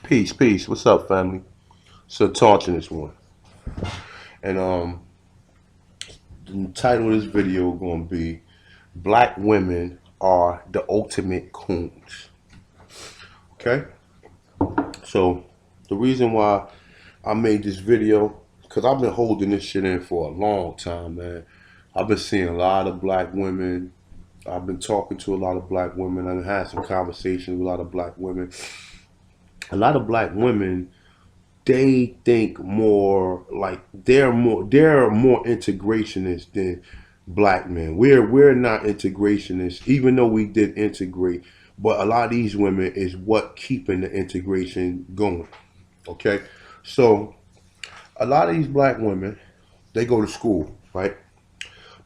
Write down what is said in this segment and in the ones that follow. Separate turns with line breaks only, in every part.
Peace, peace. What's up, family? So talking this one, and the title of this video gonna be "Black Women Are the Ultimate Coons." Okay, so the reason why I made this video because I've been holding this shit in for a long time, man. I've been seeing a lot of black women. I've been talking to a lot of black women. I've had some conversations with a lot of black women. A lot of black women they think more like they're more integrationists than black men. We're not integrationists, even though we did integrate. But a lot of these women is what keeping the integration going. Okay, so a lot of these black women they go to school, right?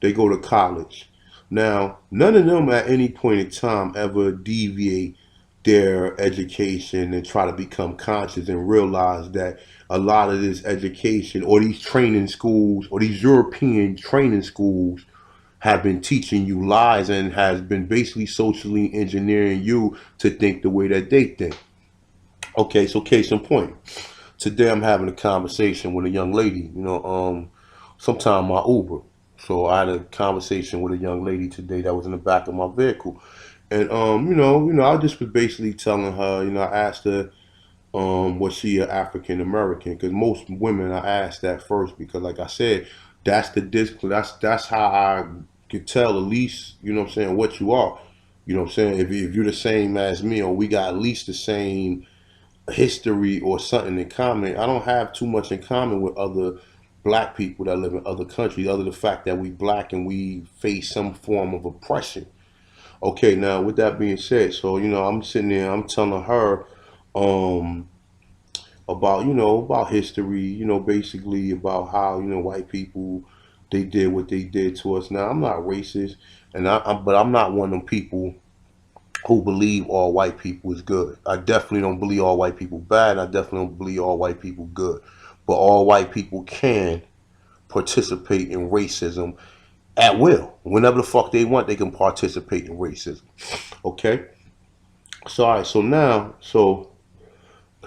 They go to college. Now, none of them at any point in time ever deviate their education and try to become conscious and realize that a lot of this education or these training schools or these European training schools have been teaching you lies and has been basically socially engineering you to think the way that they think. Okay, so case in point. Today I'm having a conversation with a young lady, sometime my Uber. So I had a conversation with a young lady today that was in the back of my vehicle. And I just was basically telling her, I asked her, was she an African American? Because most women, I ask that first because, like I said, that's the disc. That's how I could tell at least, what I'm saying, what you are. You know what I'm saying? If you're the same as me, or we got at least the same history or something in common. I don't have too much in common with other black people that live in other countries, other than the fact that we black and we face some form of oppression. Okay, now with that being said, so I'm sitting there, I'm telling her um about about history, basically about how white people they did what they did to us. Now I'm not racist, and but I'm not one of them people who believe all white people is good. I definitely don't believe all white people bad. I definitely don't believe all white people good. But all white people can participate in racism at will. Whenever the fuck they want, they can participate in racism. Okay? So all right, so now so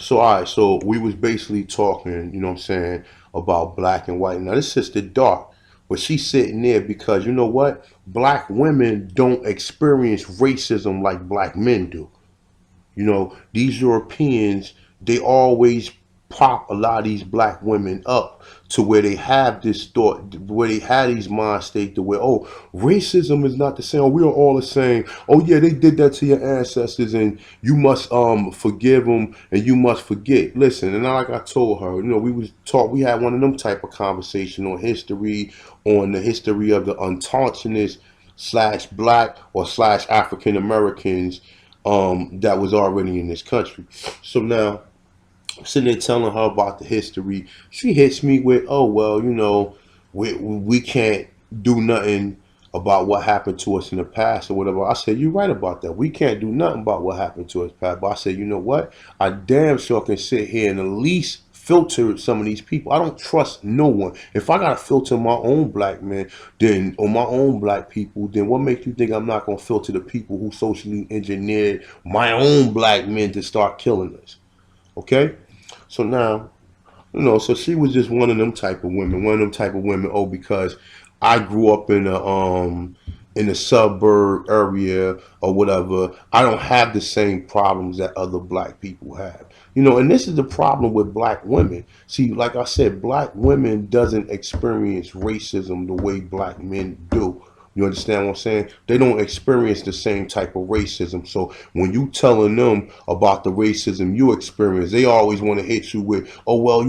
all right, so we was basically talking, you know what I'm saying, about black and white. Now this sister dark, but she's sitting there because you know what? Black women don't experience racism like black men do. These Europeans, they always prop a lot of these black women up to where they have this thought, where they had these mind state to where, oh, racism is not the same. Oh, we are all the same. Oh yeah, they did that to your ancestors, and you must forgive them, and you must forget. Listen, and like I told her, we had one of them type of conversation on the history of the untauntness slash black or slash African Americans that was already in this country. So now, I'm sitting there telling her about the history. She hits me with, oh, well, we can't do nothing about what happened to us in the past or whatever. I said, you're right about that. We can't do nothing about what happened to us past. But I said, you know what? I damn sure can sit here and at least filter some of these people. I don't trust no one. If I gotta filter my own black men, then or my own black people, then what makes you think I'm not gonna filter the people who socially engineered my own black men to start killing us? Okay? So now, so she was just one of them type of women, oh, because I grew up in a suburb area or whatever, I don't have the same problems that other black people have. And this is the problem with black women. See, like I said, black women doesn't experience racism the way black men do. You understand what I'm saying? They don't experience the same type of racism. So when you telling them about the racism you experience, they always want to hit you with, oh well,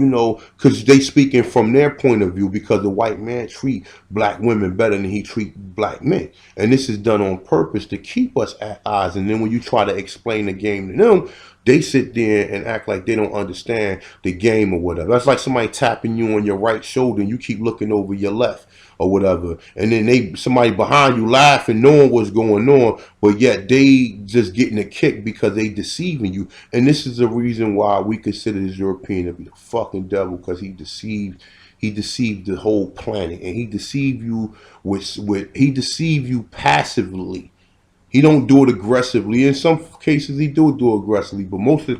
because they speaking from their point of view because the white man treat black women better than he treat black men, and this is done on purpose to keep us at odds. And then when you try to explain the game to them, they sit there and act like they don't understand the game or whatever. That's like somebody tapping you on your right shoulder and you keep looking over your left or whatever, and then somebody behind you laughing, knowing what's going on, but yet they just getting a kick because they deceiving you. And this is the reason why we consider this European to be the fucking devil, because he deceived the whole planet, and he deceived you with he deceived you passively. He don't do it aggressively. In some cases, he do aggressively, but most of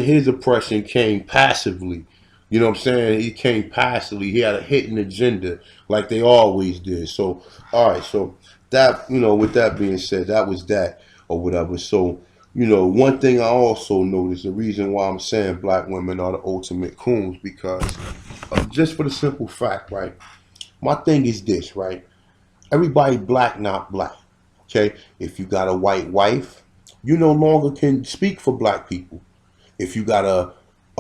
his oppression came passively. You know what I'm saying? He came passively. He had a hidden agenda, like they always did. So, all right. So that, with that being said, that was that or whatever. So, one thing I also noticed, the reason why I'm saying black women are the ultimate coons, because just for the simple fact, right? My thing is this, right? Everybody black, not black. Okay? If you got a white wife, you no longer can speak for black people. If you got a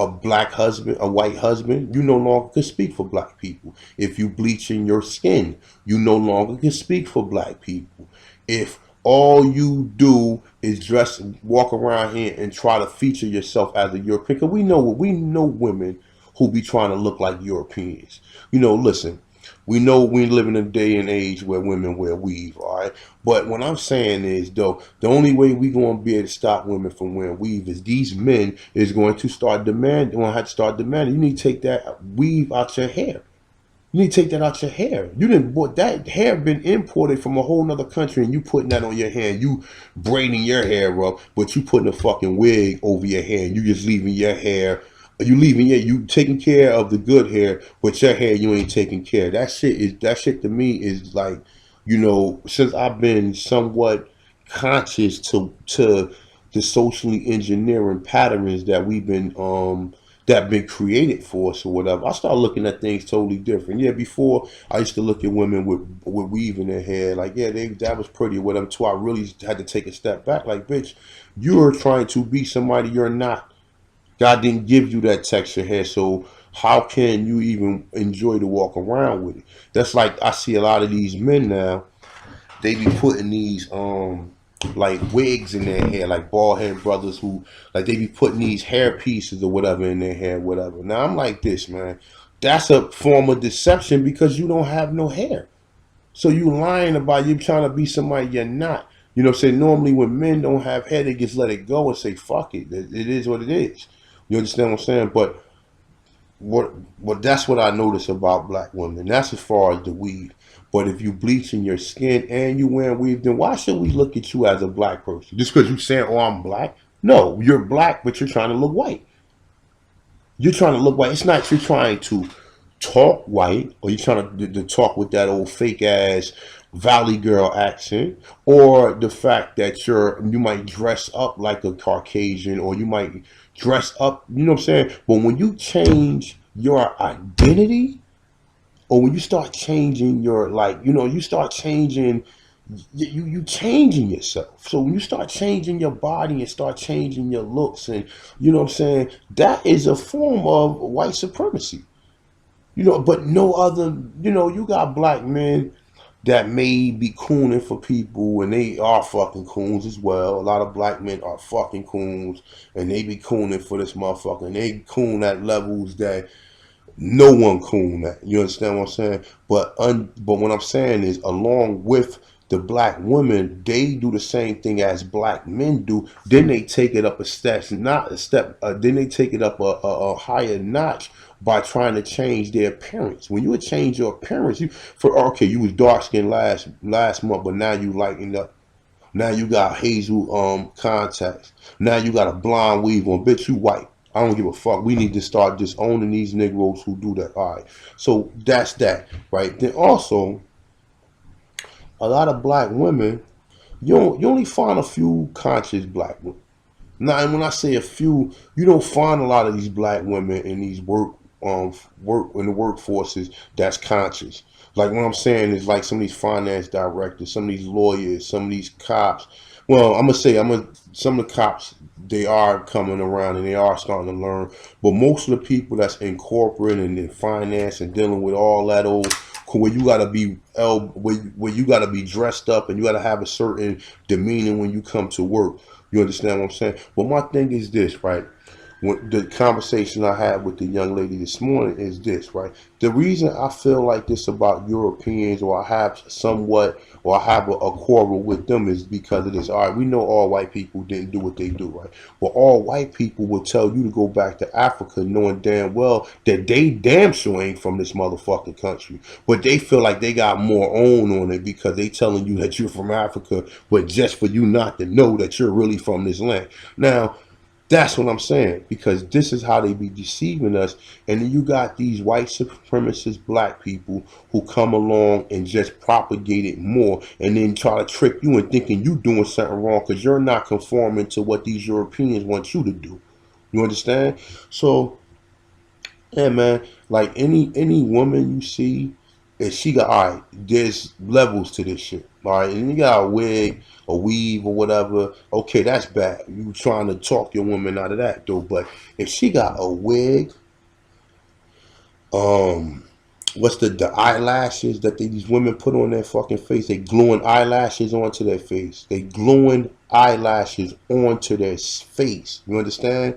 black husband, a white husband, you no longer can speak for black people. If you bleaching your skin, you no longer can speak for black people. If all you do is dress, walk around here and try to feature yourself as a European, because we know women who be trying to look like Europeans. Listen, we know we live in a day and age where women wear weave, all right? But what I'm saying is, though, the only way we going to be able to stop women from wearing weave is these men is going to start demanding, going to have to start demanding. You need to take that weave out your hair. You need to take that out your hair. You didn't bought that hair been imported from a whole nother country, and you putting that on your hair. You braiding your hair up, but you putting a fucking wig over your hair. You just leaving your hair. You taking care of the good hair, but your hair you ain't taking care. That shit to me is like, since I've been somewhat conscious to the socially engineering patterns that been created for us or whatever. I start looking at things totally different. Yeah, before I used to look at women with weave in their hair, like, yeah, that was pretty or whatever. Until I really had to take a step back, like, bitch, you're trying to be somebody you're not. God didn't give you that texture hair, so how can you even enjoy to walk around with it? That's like I see a lot of these men now. They be putting these like wigs in their hair, like bald head brothers who like they be putting these hair pieces or whatever in their hair, whatever. Now I'm like this, man. That's a form of deception because you don't have no hair. So you lying about you trying to be somebody you're not. Say normally when men don't have hair, they just let it go and say fuck it. It is what it is. You understand what I'm saying? But what that's what I notice about black women. That's as far as the weave. But if you bleaching your skin and you wearing weave, then why should we look at you as a black person? Just because you saying, "Oh, I'm black"? No, you're black, but you're trying to look white. You're trying to look white. It's not you're trying to talk white, or you're trying to talk with that old fake ass Valley Girl accent, or the fact that you might dress up like a Caucasian, or you might dress up. You know what I'm saying? But when you change your identity, or when you start changing your you start changing you changing yourself. So when you start changing your body and start changing your looks, and you know what I'm saying, that is a form of white supremacy. But no other, you got black men that may be cooning for people, and they are fucking coons as well. A lot of black men are fucking coons, and they be cooning for this motherfucker, and they coon at levels that no one cool that. You understand what I'm saying? But what I'm saying is, along with the black women, they do the same thing as black men do. Then they take it up a step, not a step. Then they take it up a higher notch by trying to change their appearance. When you would change your appearance, you was dark skinned last month, but now you lighten up. Now you got hazel contacts. Now you got a blonde weave on. Bitch, you white. I don't give a fuck. We need to start disowning these Negroes who do that. All right. So that's that, right? Then also, a lot of black women, you only find a few conscious black women. Now, and when I say a few, you don't find a lot of these black women in these work in the workforces that's conscious. Like what I'm saying is like some of these finance directors, some of these lawyers, some of these cops. Well, some of the cops, they are coming around and they are starting to learn. But most of the people that's in corporate and in finance and dealing with all that old where you gotta be where you gotta be dressed up and you gotta have a certain demeanor when you come to work. You understand what I'm saying? But my thing is this, right? The conversation I had with the young lady this morning is this, right? The reason I feel like this about Europeans, or I have somewhat, or I have a quarrel with them, is because of this. All right, we know all white people didn't do what they do, right? Well, all white people will tell you to go back to Africa knowing damn well that they damn sure ain't from this motherfucking country. But they feel like they got more own on it because they telling you that you're from Africa, but just for you not to know that you're really from this land. Now, that's what I'm saying, because this is how they be deceiving us. And then you got these white supremacist black people who come along and just propagate it more, and then try to trick you into thinking you doing something wrong because you're not conforming to what these Europeans want you to do. You understand? So yeah, man. Like any woman you see, and she got, all right, there's levels to this shit. All right, and you got a wig, a weave, or whatever. Okay, that's bad. You trying to talk your woman out of that though. But if she got a wig, um, what's the eyelashes that these women put on their fucking face? They gluing eyelashes onto their face. They gluing eyelashes onto their face. You understand?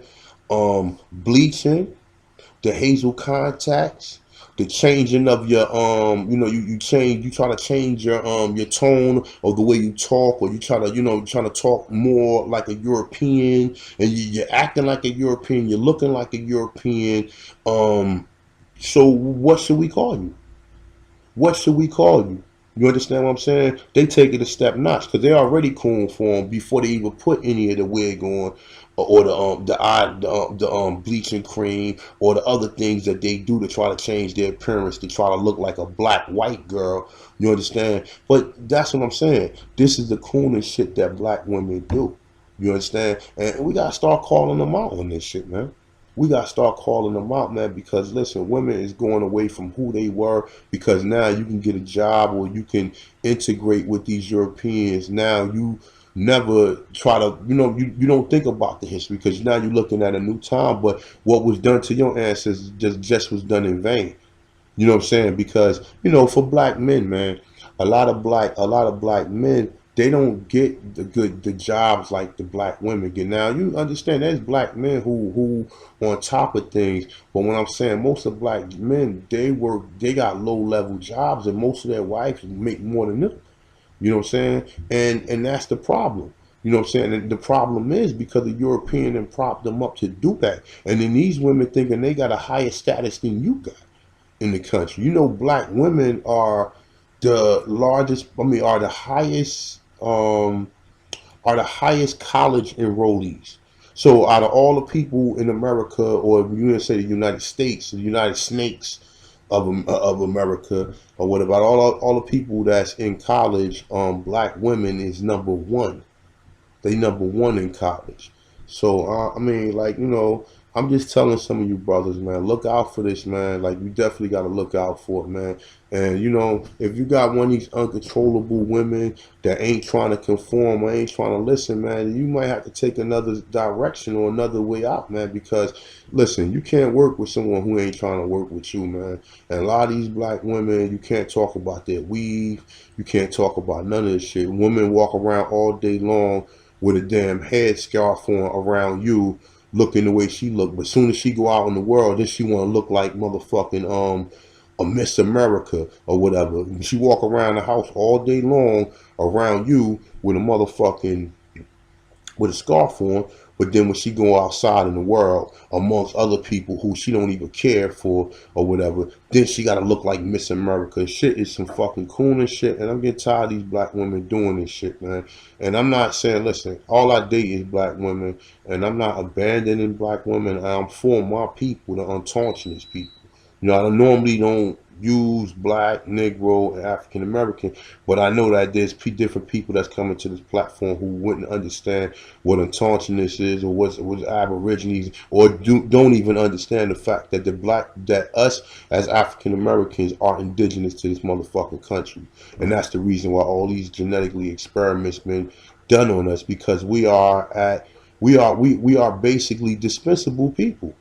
Bleaching, the hazel contacts, the changing of your you change, you try to change your tone or the way you talk, or you try to trying to talk more like a European, and you're acting like a European, you're looking like a European. So what should we call you? What should we call you? You understand what I'm saying? They take it a step notch because they already coon for them before they even put any of the wig on, or the bleaching cream, or the other things that they do to try to change their appearance to try to look like a black white girl. You understand? But that's what I'm saying. This is the coolest shit that black women do. You understand? And we gotta start calling them out on this shit, man. We gotta start calling them out, man, because listen, women is going away from who they were, because now you can get a job or you can integrate with these Europeans. Now you never try to, you don't think about the history because now you're looking at a new time, but what was done to your ancestors just was done in vain. You know what I'm saying? Because, for black men, man, a lot of black men, they don't get the jobs like the black women get. Now you understand there's black men who on top of things, but when I'm saying most of black men, they got low level jobs, and most of their wives make more than them. You know what I'm saying? And that's the problem. You know what I'm saying? And the problem is because the European and prop them up to do that. And then these women thinking they got a higher status than you got in the country. Black women are the largest. I mean, are the highest college enrollees. So out of all the people in America, or you gonna say the United States, the United Snakes of America, or what about all the people that's in college? Black women is number one. They number one in college. So I mean, like, I'm just telling some of you brothers, man, look out for this, man. Like, you definitely got to look out for it, man. And if you got one of these uncontrollable women that ain't trying to conform or ain't trying to listen, man, you might have to take another direction or another way out, man. Because listen, you can't work with someone who ain't trying to work with you, man. And a lot of these black women, you can't talk about their weave, you can't talk about none of this shit. Women walk around all day long with a damn headscarf on around you, looking the way she look. But as soon as she go out in the world, then she want to look like motherfucking a Miss America or whatever. She walk around the house all day long around you with a motherfucking with a scarf on, but then when she go outside in the world amongst other people who she don't even care for or whatever, then she gotta look like Miss America. Shit is some fucking cool and shit, and I'm getting tired of these black women doing this shit, man. And I'm not saying, listen, all I date is black women, and I'm not abandoning black women. I'm for my people, the untaunchless people. I normally don't use black, Negro, and African American, but I know that there's different people that's coming to this platform who wouldn't understand what untaunchness is, or what's Aborigines, or don't even understand the fact that that us as African Americans are indigenous to this motherfucking country, and that's the reason why all these genetically experiments been done on us, because we are basically dispensable people.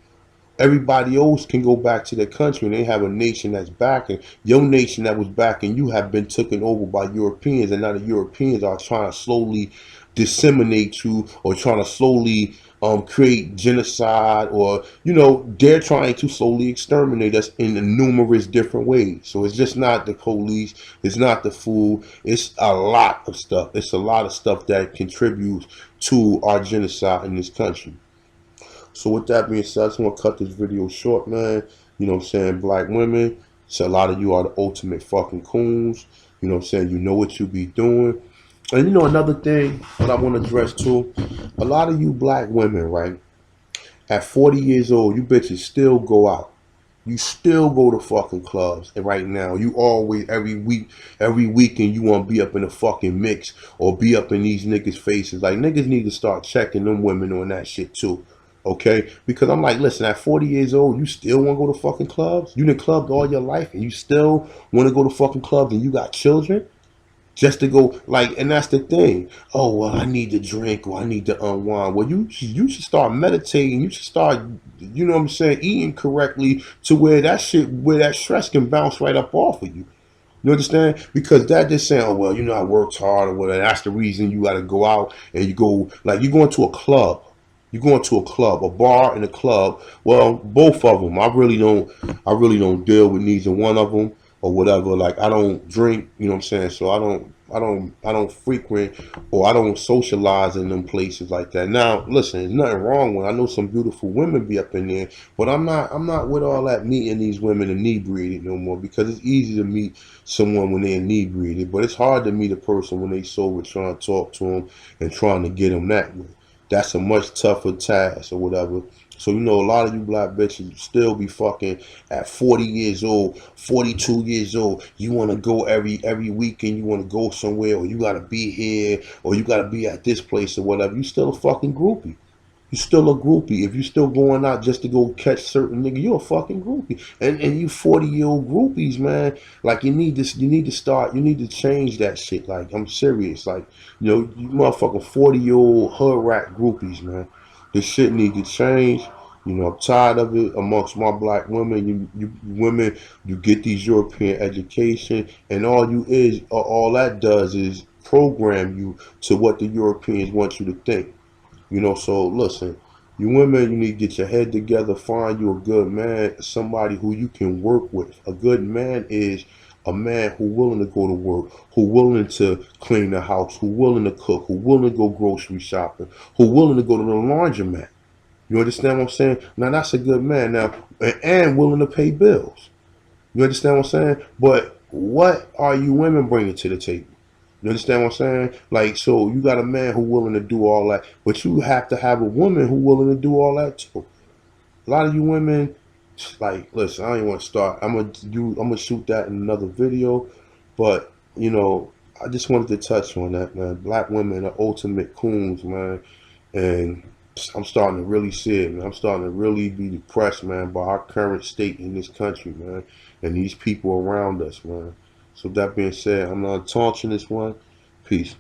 Everybody else can go back to their country and they have a nation that's backing. Your nation that was backing you have been taken over by Europeans, and now the Europeans are trying to slowly disseminate you or trying to slowly create genocide, or they're trying to slowly exterminate us in numerous different ways. So it's just not the police, it's not the food, it's a lot of stuff. It's a lot of stuff that contributes to our genocide in this country. So with that being said, I just want to cut this video short, man. You know what I'm saying? Black women, so a lot of you are the ultimate fucking coons. You know what I'm saying? You know what you be doing. And another thing that I want to address too, a lot of you black women, right? At 40 years old, you bitches still go out. You still go to fucking clubs. And right now, you always, every weekend, you want to be up in a fucking mix or be up in these niggas' faces. Like, niggas need to start checking them women on that shit too. Okay? Because I'm like, listen, at 40 years old, you still want to go to fucking clubs? You done clubbed all your life and you still want to go to fucking clubs and you got children? Just to go, like, and that's the thing. Oh well, I need to drink or I need to unwind. Well, you should start meditating. You should start, you know what I'm saying, eating correctly to where that stress can bounce right up off of you. You understand? Because that just saying, oh well, I worked hard or whatever. That's the reason you got to go out and you go, like, you're going to a club. You're going to a club, a bar and a club. Well, both of them. I really don't deal with neither one of them or whatever. Like, I don't drink. You know what I'm saying? So I don't frequent or I don't socialize in them places like that. Now, listen, there's nothing wrong with. I know some beautiful women be up in there, but I'm not with all that meeting these women inebriated no more, because it's easy to meet someone when they're inebriated, but it's hard to meet a person when they sober, trying to talk to them and trying to get them that way. That's a much tougher task or whatever. So, a lot of you black bitches still be fucking at 40 years old, 42 years old. You want to go every weekend. You want to go somewhere, or you got to be here, or you got to be at this place or whatever. You still a fucking groupie. You still a groupie. If you still going out just to go catch certain nigga, you a fucking groupie. And you 40-year-old groupies, man. Like, you need to change that shit. Like, I'm serious. Like, you motherfucking 40-year-old hood rat groupies, man. This shit need to change. I'm tired of it amongst my black women. You women, you get these European education, and all that does is program you to what the Europeans want you to think. So listen, you women, you need to get your head together, find you a good man, somebody who you can work with. A good man is a man who willing to go to work, who willing to clean the house, who willing to cook, who willing to go grocery shopping, who willing to go to the laundromat. You understand what I'm saying? Now that's a good man. Now, and willing to pay bills. You understand what I'm saying? But what are you women bringing to the table? You understand what I'm saying? Like, so you got a man who willing to do all that, but you have to have a woman who willing to do all that too. A lot of you women, like, listen, I don't want to start. I'm gonna shoot that in another video, but I just wanted to touch on that, man. Black women are ultimate coons, man, and I'm starting to really see it, man. I'm starting to really be depressed, man, by our current state in this country, man, and these people around us, man. So that being said, I'm not taunting this one. Peace.